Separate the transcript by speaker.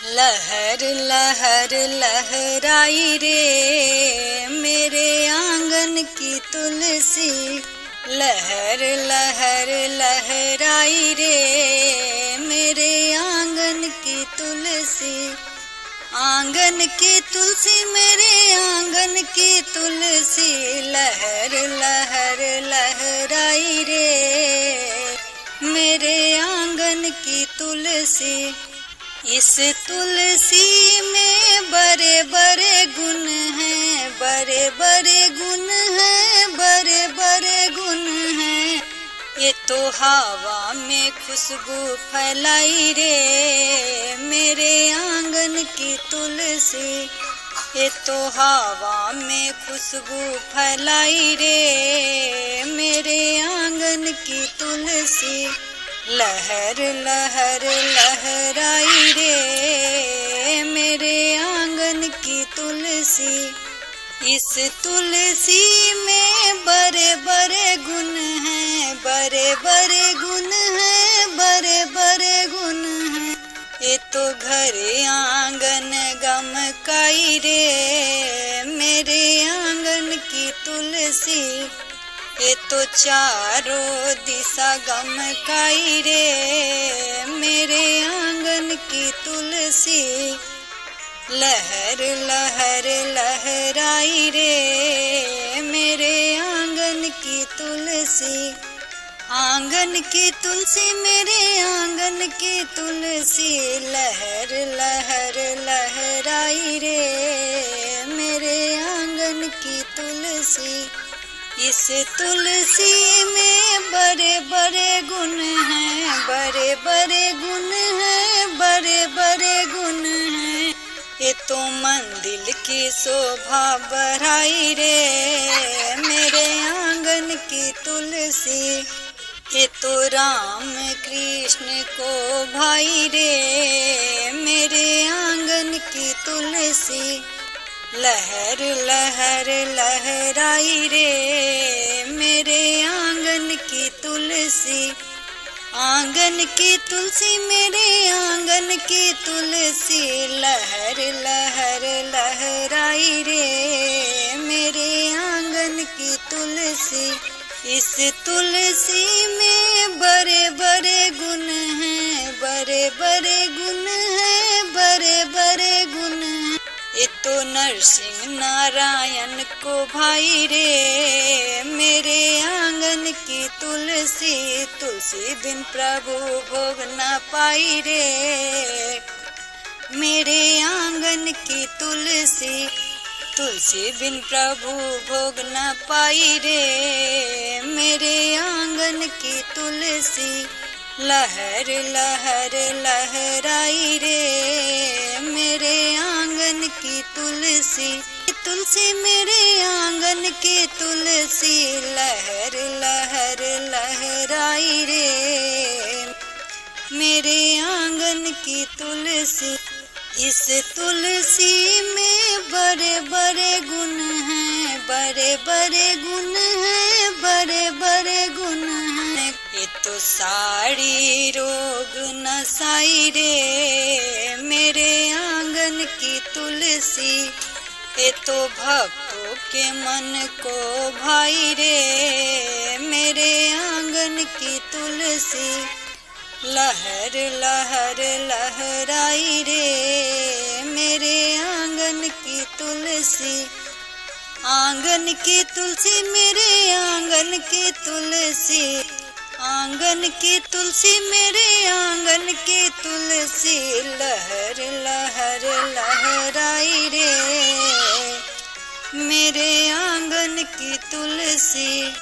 Speaker 1: लहर लहर लहराई रे मेरे आंगन की तुलसी। लहर लहर लहराई रे मेरे आंगन की तुलसी। आंगन की तुलसी मेरे आंगन की तुलसी। लहर लहर लहराई रे मेरे आंगन की तुलसी। इस तुलसी में बड़े बड़े गुण हैं, बड़े बड़े गुण हैं, बड़े बड़े गुण हैं। ये तो हवा में खुशबू फैलाई रे मेरे आंगन की तुलसी। ये तो हवा में खुशबू फैलाई रे मेरे आंगन की तुलसी। लहर लहर लहराई रे मेरे आंगन की तुलसी। इस तुलसी में बड़े बड़े गुण हैं, बड़े बड़े गुण हैं, बड़े बड़े गुण हैं। ये तो घर आंगन गमकाई रे मेरे आंगन की तुलसी। ये तो चारों दिशा गमकाई रे मेरे आंगन की तुलसी। लहर लहर लहराई रे मेरे आंगन की तुलसी। आंगन की तुलसी मेरे आंगन की तुलसी। लहर लहर लहराई रे मेरे आंगन की तुलसी। इस तुलसी में बड़े बड़े गुण हैं, बड़े बड़े गुण हैं, बड़े बड़े गुण हैं। ये तो मंदिर की शोभा बढ़ाई रे मेरे आंगन की तुलसी। ये तो राम कृष्ण को भाई रे मेरे आंगन की तुलसी। लहर लहर लहराई रे मेरे आंगन की तुलसी। आंगन की तुलसी मेरे आंगन की तुलसी। लहर लहर लहराई रे मेरे आंगन की तुलसी। इस तुलसी में बड़े बड़े गुण हैं, बड़े बड़े गुण हैं, बड़े बड़े गुण हैं। ये तो नरसिंह नारायण को भाई रे मेरे आंगन की तुलसी। तुलसी बिन प्रभु भोग न पाई रे मेरे आंगन की तुलसी। तुलसी बिन प्रभु भोग न पाई रे मेरे आंगन की तुलसी। लहर लहर लहराई रे मेरे आंगन की तुलसी। तुलसी मेरे आंगन की तुलसी। लहर लहर लहराई रे मेरे आंगन की तुलसी। इस तुलसी में बड़े बड़े गुण हैं, बड़े बड़े गुण हैं, बड़े बड़े गुण हैं। ये तो साड़ी रोग नसाई रे मेरे आंगन की तुलसी। ये तो भक्तों के मन को भाई रे मेरे आंगन की तुलसी। लहर लहर लहराई रे मेरे आंगन की तुलसी। आंगन की तुलसी मेरे आंगन की तुलसी। आंगन की तुलसी मेरे आंगन की तुलसी। लहर लहर लहराई रे मेरे आंगन की तुलसी।